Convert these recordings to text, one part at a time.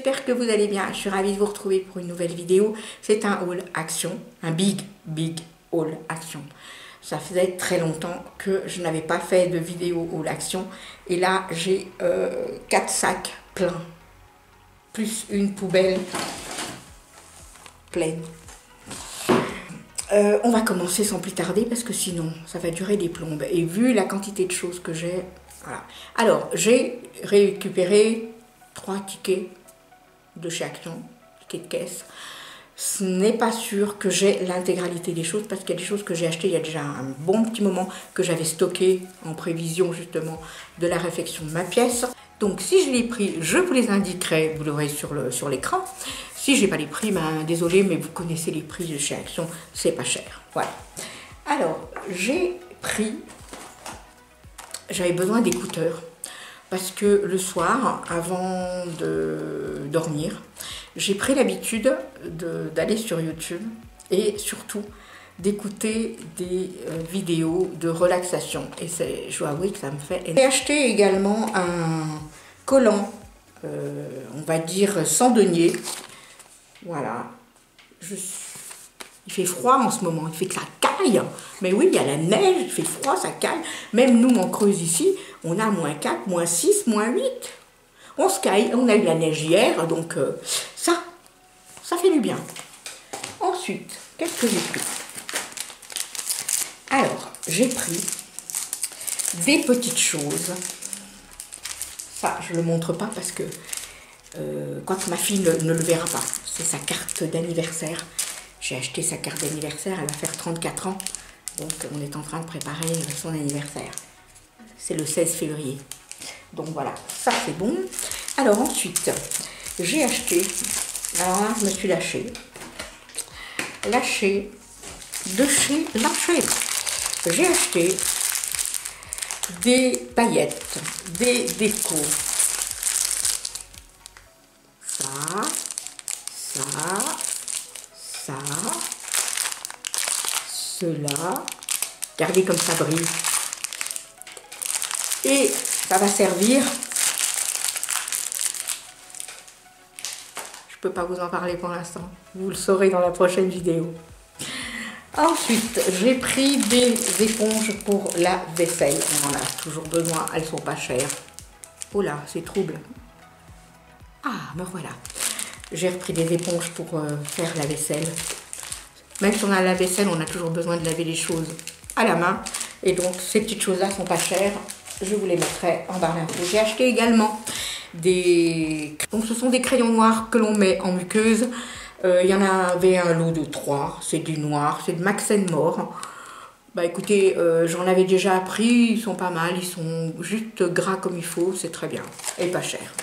j'espère que vous allez bien. Je suis ravie de vous retrouver pour une nouvelle vidéo. C'est un haul action, un big haul action. Ça faisait très longtemps que je n'avais pas fait de vidéo haul action. Et là, j'ai 4 sacs pleins, plus une poubelle pleine. On va commencer sans plus tarder parce que sinon, ça va durer des plombes. Et vu la quantité de choses que j'ai, voilà. Alors, j'ai récupéré 3 tickets de chez Action, tickets de caisse. Ce n'est pas sûr que j'ai l'intégralité des choses parce qu'il y a des choses que j'ai achetées il y a déjà un bon petit moment que j'avais stocké en prévision justement de la réfection de ma pièce. Donc si je les pris, je vous les indiquerai, vous l'aurez sur l'écran. Si j'ai pas les prix, ben désolé, mais vous connaissez les prix de chez Action, c'est pas cher. Voilà. Alors, j'ai pris, j'avais besoin d'écouteurs parce que le soir, avant de dormir, j'ai pris l'habitude d'aller sur YouTube et surtout d'écouter des vidéos de relaxation. Et je dois avouer que ça me fait... J'ai acheté également un collant, on va dire sans denier. Voilà. Il fait froid en ce moment, il fait que ça caille. Mais oui, il y a la neige, il fait froid, ça caille. Même nous, en Creuse ici, on a -4, -6, -8. On se caille, on a eu la neige hier, donc ça fait du bien. Ensuite, qu'est-ce que j'ai pris? Alors, j'ai pris des petites choses. Ça, je ne le montre pas parce que, quoique ma fille ne le verra pas. C'est sa carte d'anniversaire. J'ai acheté sa carte d'anniversaire, elle va faire 34 ans. Donc, on est en train de préparer son anniversaire. C'est le 16 février. Donc voilà, ça c'est bon. Alors ensuite, j'ai acheté, alors là, je me suis lâchée de chez Lâché. J'ai acheté des paillettes, des décos. Ça, cela. Regardez comme ça brille. Et ça va servir. Je ne peux pas vous en parler pour l'instant. Vous le saurez dans la prochaine vidéo. Ensuite, j'ai pris des éponges pour la vaisselle. On en a toujours besoin. Elles ne sont pas chères. Oh là, c'est trouble. Ah, me voilà. J'ai repris des éponges pour faire la vaisselle. Même si on a la vaisselle, on a toujours besoin de laver les choses à la main. Et donc, ces petites choses-là ne sont pas chères. Je vous les mettrai en barre d'infos. J'ai acheté également donc ce sont des crayons noirs que l'on met en muqueuse. Il y en avait un lot de 3. C'est du noir, c'est de Max & More. Bah écoutez, j'en avais déjà pris, ils sont pas mal, ils sont juste gras comme il faut, c'est très bien et pas cher.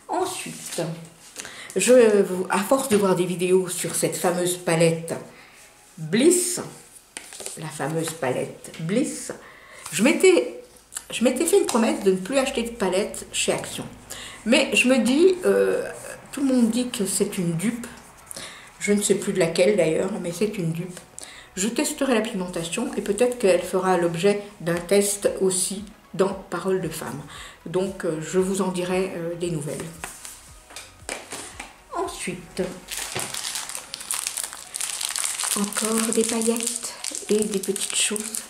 Ensuite, à force de voir des vidéos sur cette fameuse palette Bliss, la fameuse palette Bliss, je m'étais fait une promesse de ne plus acheter de palette chez Action. Mais je me dis, tout le monde dit que c'est une dupe. Je ne sais plus de laquelle d'ailleurs, mais c'est une dupe. Je testerai la pigmentation et peut-être qu'elle fera l'objet d'un test aussi dans Parole de Femme. Donc, je vous en dirai des nouvelles. Ensuite, encore des paillettes et des petites choses.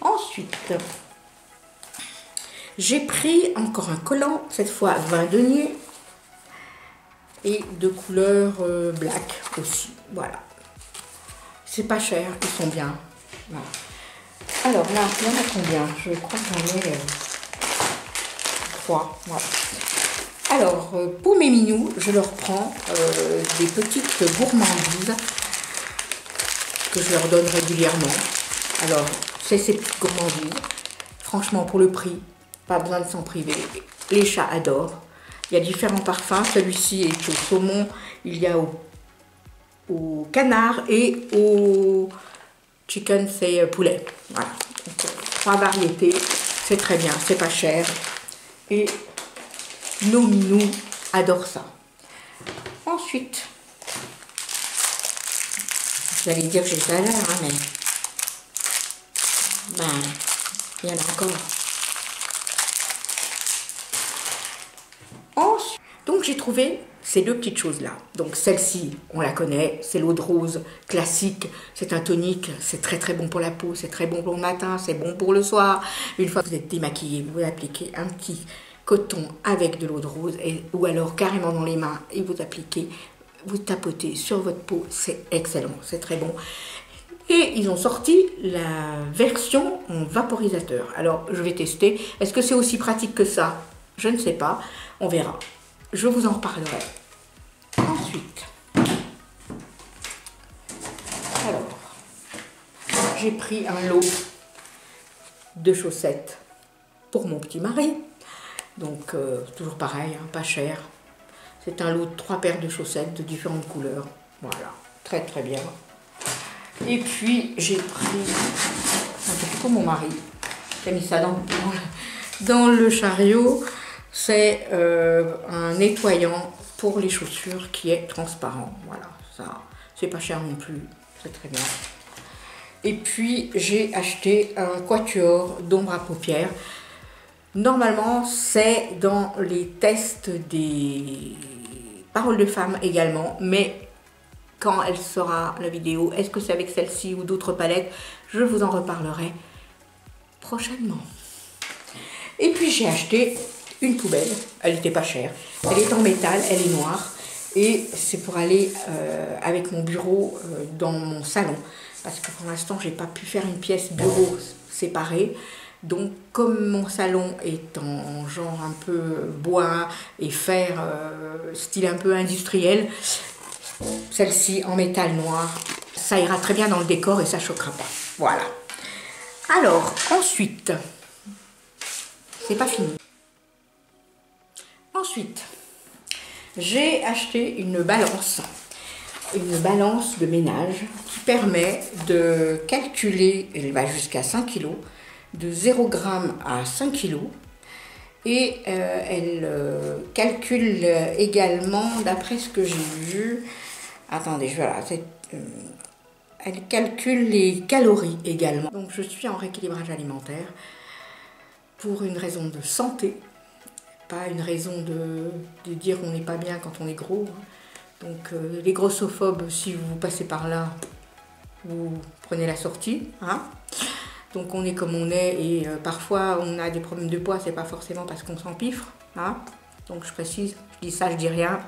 Ensuite, j'ai pris encore un collant, cette fois 20 deniers, et de couleur black aussi. Voilà. C'est pas cher, ils sont bien. Voilà. Alors là, il y en a combien? Je crois que j'en ai 3. Voilà. Alors, pour mes minous, je leur prends des petites gourmandises que je leur donne régulièrement. Alors, c'est ces petites gourmandises. Franchement, pour le prix, pas besoin de s'en priver. Les chats adorent. Il y a différents parfums. Celui-ci est au saumon. Il y a au canard et au chicken, c'est poulet. Voilà. Donc, 3 variétés. C'est très bien. C'est pas cher. Et nos minous adorent ça. Ensuite, vous allez dire que j'exagère, hein, mais ben, il y en a encore. Ensuite, donc j'ai trouvé ces deux petites choses-là. Donc celle-ci, on la connaît, c'est l'eau de rose classique, c'est un tonique, c'est très très bon pour la peau, c'est très bon pour le matin, c'est bon pour le soir. Une fois que vous êtes démaquillé, vous appliquez un petit coton avec de l'eau de rose ou alors carrément dans les mains et vous appliquez, vous tapotez sur votre peau, c'est excellent, c'est très bon. Et ils ont sorti la version en vaporisateur. Alors je vais tester, est-ce que c'est aussi pratique que ça? Je ne sais pas, on verra. Je vous en reparlerai. Ensuite, alors, j'ai pris un lot de chaussettes pour mon petit mari. Donc, toujours pareil, hein, pas cher. C'est un lot de 3 paires de chaussettes de différentes couleurs. Voilà, très très bien. Et puis, j'ai pris un truc pour mon mari. J'ai mis ça dans le chariot. C'est un nettoyant pour les chaussures qui est transparent. Voilà, ça, c'est pas cher non plus, c'est très bien. Et puis, j'ai acheté un quatuor d'ombre à paupières. Normalement, c'est dans les tests des paroles de femmes également, mais quand elle sera la vidéo, est-ce que c'est avec celle-ci ou d'autres palettes, je vous en reparlerai prochainement. Et puis, j'ai acheté une poubelle, elle n'était pas chère, elle est en métal, elle est noire et c'est pour aller avec mon bureau dans mon salon parce que pour l'instant j'ai pas pu faire une pièce bureau séparée, donc comme mon salon est en genre un peu bois et fer style un peu industriel, celle-ci en métal noir, ça ira très bien dans le décor et ça choquera pas. Voilà. Alors ensuite, c'est pas fini. Ensuite, j'ai acheté une balance de ménage qui permet de calculer, elle va jusqu'à 5 kg, de 0 g à 5 kg. Et elle calcule également, d'après ce que j'ai vu, attendez, voilà, elle calcule les calories également. Donc je suis en rééquilibrage alimentaire pour une raison de santé. Pas une raison de dire qu'on n'est pas bien quand on est gros. Donc les grossophobes, si vous passez par là, vous prenez la sortie. Hein. Donc on est comme on est et parfois on a des problèmes de poids, c'est pas forcément parce qu'on s'empiffre. Hein. Donc je précise, je dis ça, je dis rien.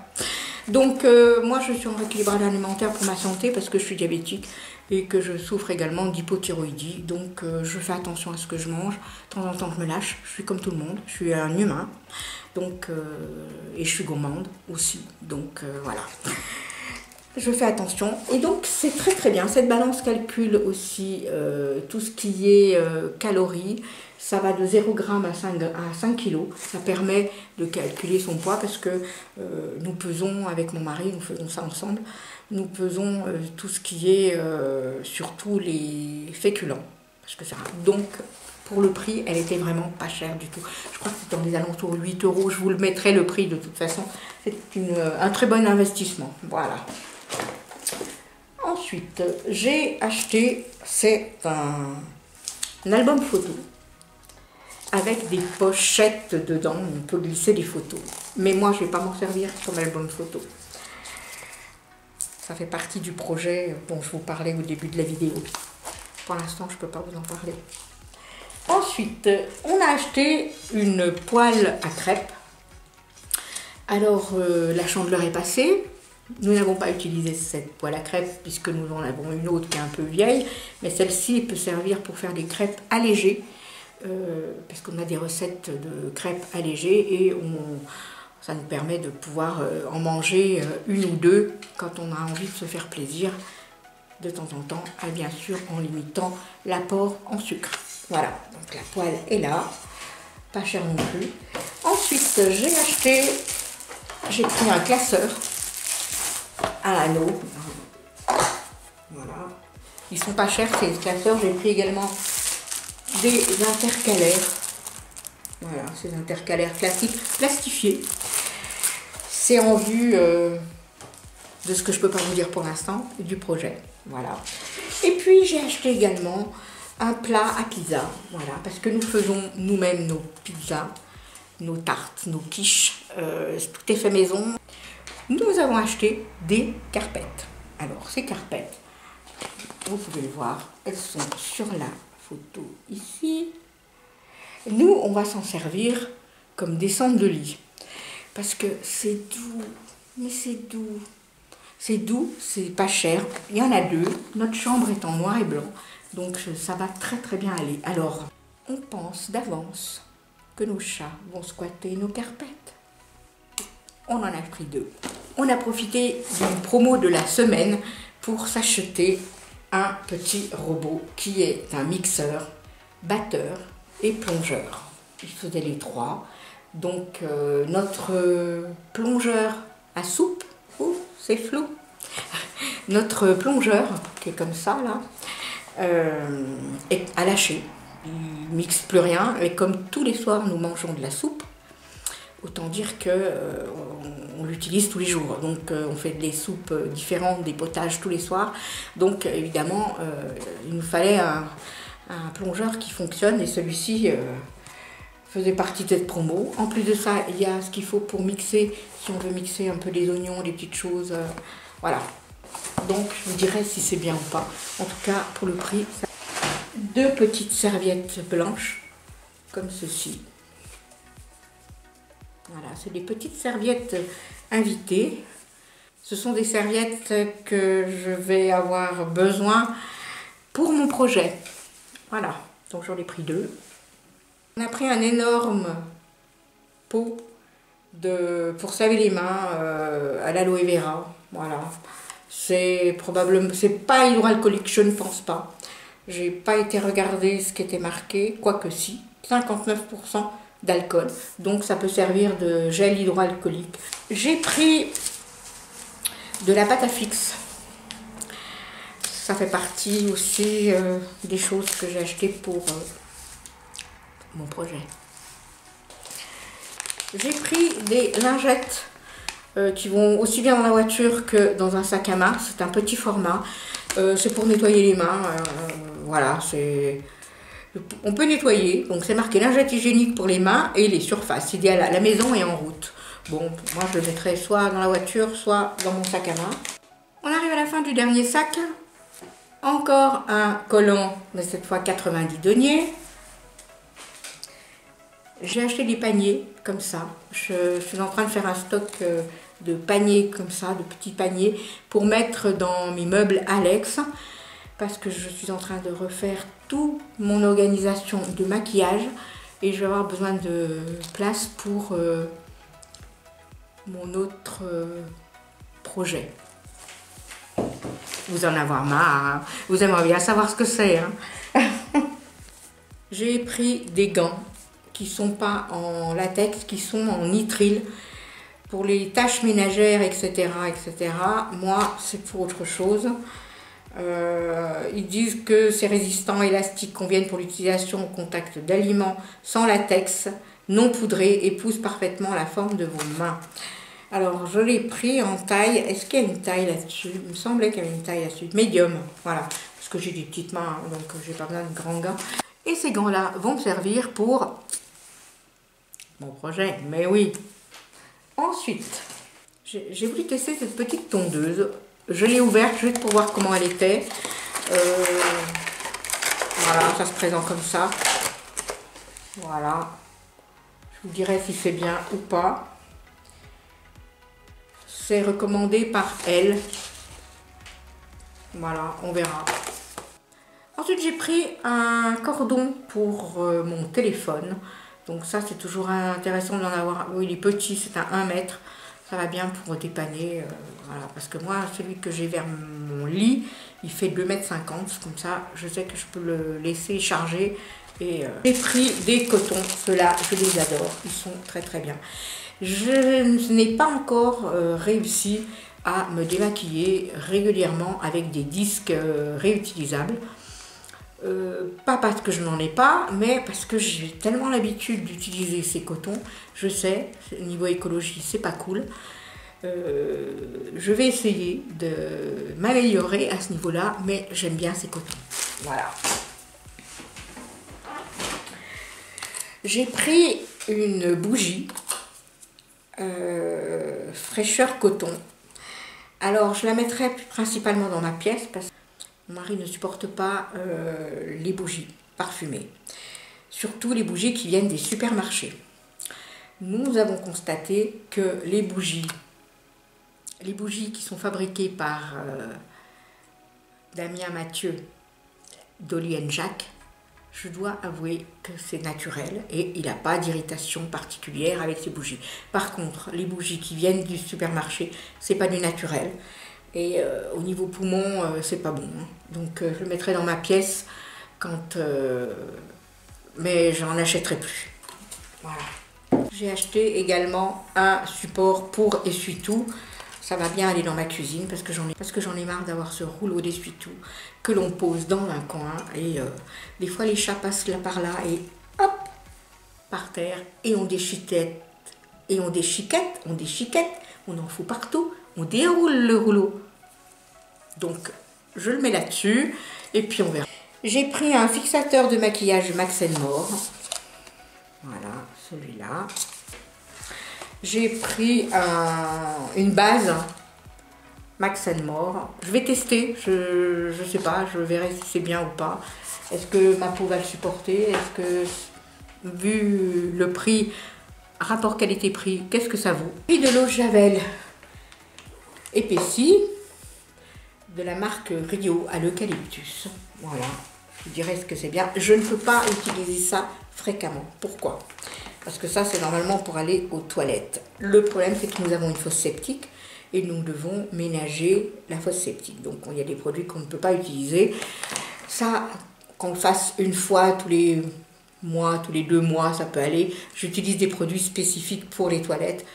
Donc moi je suis en rééquilibrage alimentaire pour ma santé parce que je suis diabétique et que je souffre également d'hypothyroïdie. Donc je fais attention à ce que je mange. De temps en temps je me lâche, je suis comme tout le monde, je suis un humain. Donc, et je suis gourmande aussi. Donc voilà. Je fais attention. Et donc c'est très très bien. Cette balance calcule aussi tout ce qui est calories. Ça va de 0 g à 5 kg. Ça permet de calculer son poids parce que nous pesons avec mon mari, nous faisons ça ensemble. Nous pesons tout ce qui est surtout les féculents. Parce que ça, donc pour le prix, elle était vraiment pas chère du tout. Je crois que c'est dans les alentours de 8 €. Je vous le mettrai le prix de toute façon. C'est un très bon investissement. Voilà. Ensuite, j'ai acheté, c'est un album photo avec des pochettes dedans. On peut glisser des photos. Mais moi, je ne vais pas m'en servir comme album photo. Ça fait partie du projet dont je vous parlais au début de la vidéo. Pour l'instant, je ne peux pas vous en parler. Ensuite, on a acheté une poêle à crêpes. Alors, la chandeleur est passée. Nous n'avons pas utilisé cette poêle à crêpes puisque nous en avons une autre qui est un peu vieille. Mais celle-ci peut servir pour faire des crêpes allégées. Parce qu'on a des recettes de crêpes allégées et ça nous permet de pouvoir en manger une ou deux quand on a envie de se faire plaisir de temps en temps, et bien sûr en limitant l'apport en sucre. Voilà, donc la poêle est là, pas cher non plus. Ensuite, j'ai pris un classeur à l'anneau. Voilà, ils sont pas chers ces classeurs. J'ai pris également des intercalaires. Voilà, ces intercalaires classiques, plastifiés. C'est en vue de ce que je peux pas vous dire pour l'instant, du projet. Voilà. Et puis j'ai acheté également un plat à pizza. Voilà, parce que nous faisons nous-mêmes nos pizzas. nos tartes, nos quiches, tout est fait maison. Nous avons acheté des carpettes. Alors ces carpettes, vous pouvez le voir, elles sont sur la photo ici. Nous, on va s'en servir comme descente de lit. Parce que c'est doux, mais c'est doux. C'est doux, c'est pas cher. Il y en a deux. Notre chambre est en noir et blanc. Donc ça va très très bien aller. Alors, on pense d'avance que nos chats vont squatter nos carpettes. On en a pris deux. On a profité d'une promo de la semaine pour s'acheter un petit robot qui est un mixeur, batteur et plongeur. Il faisait les trois. Donc notre plongeur à soupe, oh, c'est flou. Notre plongeur, qui est comme ça là, a lâché. Il mixe plus rien. Et comme tous les soirs nous mangeons de la soupe, autant dire que on l'utilise tous les jours. Donc on fait des soupes différentes, des potages tous les soirs. Donc évidemment, il nous fallait un plongeur qui fonctionne et celui-ci faisait partie de cette promo. En plus de ça, il y a ce qu'il faut pour mixer, si on veut mixer un peu des oignons, des petites choses. Voilà. Donc je vous dirai si c'est bien ou pas. En tout cas, pour le prix, ça... Deux petites serviettes blanches, comme ceci. Voilà, c'est des petites serviettes invitées. Ce sont des serviettes que je vais avoir besoin pour mon projet. Voilà, donc j'en ai pris deux. On a pris un énorme pot pour se laver les mains à l'aloe vera. Voilà, c'est probablement, c'est pas hydroalcoolique, je ne pense pas. J'ai pas été regarder ce qui était marqué, quoique si, 59% d'alcool, donc ça peut servir de gel hydroalcoolique. J'ai pris de la pâte à fixe. Ça fait partie aussi des choses que j'ai achetées pour mon projet. J'ai pris des lingettes qui vont aussi bien dans la voiture que dans un sac à main. C'est un petit format. C'est pour nettoyer les mains. Voilà, on peut nettoyer. Donc c'est marqué lingette hygiénique pour les mains et les surfaces, idéal à la maison et en route. Bon, moi je le mettrai soit dans la voiture, soit dans mon sac à main. On arrive à la fin du dernier sac. Encore un collant, mais cette fois 90 deniers. J'ai acheté des paniers comme ça. Je suis en train de faire un stock de paniers comme ça, de petits paniers, pour mettre dans mes meubles Alex. Parce que je suis en train de refaire toute mon organisation de maquillage. Et je vais avoir besoin de place pour mon autre projet. Vous en avoir marre, hein. Vous aimeriez bien savoir ce que c'est. Hein. J'ai pris des gants qui ne sont pas en latex, qui sont en nitrile pour les tâches ménagères, etc. etc. Moi, c'est pour autre chose. Ils disent que ces résistants élastiques conviennent pour l'utilisation au contact d'aliments sans latex, non poudrés et poussent parfaitement la forme de vos mains. Alors, je l'ai pris en taille. Est-ce qu'il y a une taille là-dessus? Il me semblait qu'il y avait une taille là-dessus. Médium, voilà. Parce que j'ai des petites mains, donc j'ai pas besoin de grands gants. Et ces gants-là vont me servir pour mon projet. Mais oui. Ensuite, j'ai voulu tester cette petite tondeuse. Je l'ai ouverte juste pour voir comment elle était. Voilà, ça se présente comme ça. Voilà. Je vous dirai si c'est bien ou pas. C'est recommandé par elle. Voilà, on verra. Ensuite, j'ai pris un cordon pour mon téléphone. Donc ça, c'est toujours intéressant d'en avoir. Oui, il est petit, c'est à 1 mètre. Ça va bien pour dépanner. Voilà, parce que moi, celui que j'ai vers mon lit, il fait 2,50 m. Comme ça, je sais que je peux le laisser charger. Et j'ai pris des cotons. Ceux-là, je les adore. Ils sont très très bien. Je n'ai pas encore réussi à me démaquiller régulièrement avec des disques réutilisables. Pas parce que je n'en ai pas, mais parce que j'ai tellement l'habitude d'utiliser ces cotons. Je sais, niveau écologie, c'est pas cool. Je vais essayer de m'améliorer à ce niveau-là, mais j'aime bien ces cotons. Voilà. J'ai pris une bougie fraîcheur coton. Alors je la mettrai principalement dans ma pièce parce que mon mari ne supporte pas les bougies parfumées. Surtout les bougies qui viennent des supermarchés. Nous avons constaté que les bougies qui sont fabriquées par Damien Mathieu d'Oli & Jacques, je dois avouer que c'est naturel et il n'a pas d'irritation particulière avec ces bougies. Par contre, les bougies qui viennent du supermarché, c'est pas du naturel. Et au niveau poumon, c'est pas bon. Hein. Donc je le mettrai dans ma pièce quand... mais j'en achèterai plus. Voilà. J'ai acheté également un support pour essuie-tout. Ça va bien aller dans ma cuisine parce que j'en ai marre d'avoir ce rouleau d'essuie-tout que l'on pose dans un coin et des fois les chats passent là par là et hop par terre et on déchiquette et on déchiquette, on en fout partout, on déroule le rouleau. Donc je le mets là-dessus et puis on verra. J'ai pris un fixateur de maquillage Max & More. Voilà, celui-là. J'ai pris une base Max & More. Je vais tester, je sais pas, je verrai si c'est bien ou pas. Est-ce que ma peau va le supporter? Est-ce que, vu le prix, rapport qualité-prix, qu'est-ce que ça vaut? Puis de l'eau de Javel épaissie de la marque Rio à l'eucalyptus. Voilà, je dirais ce que c'est bien. Je ne peux pas utiliser ça fréquemment. Pourquoi? Parce que ça, c'est normalement pour aller aux toilettes. Le problème, c'est que nous avons une fosse septique et nous devons ménager la fosse septique. Donc, il y a des produits qu'on ne peut pas utiliser. Ça, qu'on le fasse une fois tous les mois, tous les 2 mois, ça peut aller. J'utilise des produits spécifiques pour les toilettes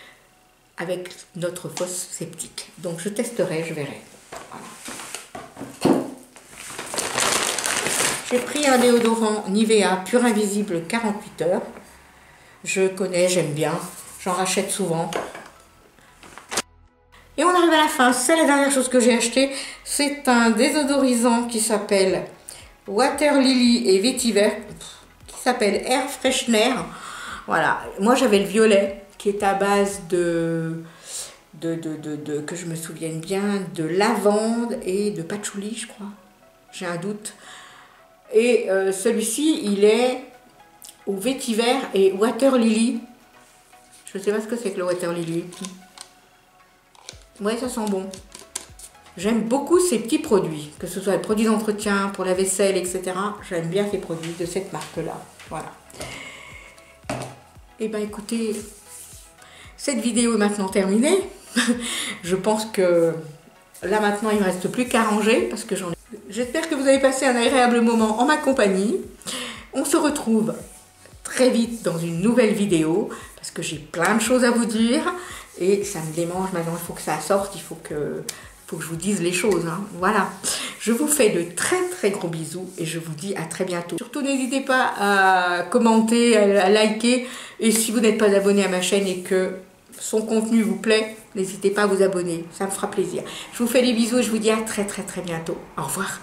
avec notre fosse septique. Donc, je testerai, je verrai. Voilà. J'ai pris un déodorant Nivea Pur Invisible 48 heures. Je connais, j'aime bien, j'en rachète souvent. Et on arrive à la fin, c'est la dernière chose que j'ai acheté. C'est un désodorisant qui s'appelle Water Lily et Vetiver, qui s'appelle Air Freshener. Voilà, moi j'avais le violet, qui est à base que je me souvienne bien, de lavande et de patchouli, je crois. J'ai un doute. Et celui-ci, il est au vétiver et Water Lily. Je ne sais pas ce que c'est que le Water Lily. Ouais, ça sent bon. J'aime beaucoup ces petits produits, que ce soit les produits d'entretien, pour la vaisselle, etc. J'aime bien ces produits de cette marque-là. Voilà. Et bien écoutez, cette vidéo est maintenant terminée. Je pense que là maintenant, il ne me reste plus qu'à ranger parce que j'en ai... J'espère que vous avez passé un agréable moment en ma compagnie. On se retrouve très vite dans une nouvelle vidéo parce que j'ai plein de choses à vous dire et ça me démange maintenant, il faut que ça sorte, il faut que je vous dise les choses, hein. Voilà, je vous fais de très gros bisous et je vous dis à très bientôt. Surtout n'hésitez pas à commenter, à liker et si vous n'êtes pas abonné à ma chaîne et que son contenu vous plaît, n'hésitez pas à vous abonner, ça me fera plaisir. Je vous fais des bisous et je vous dis à très bientôt. Au revoir.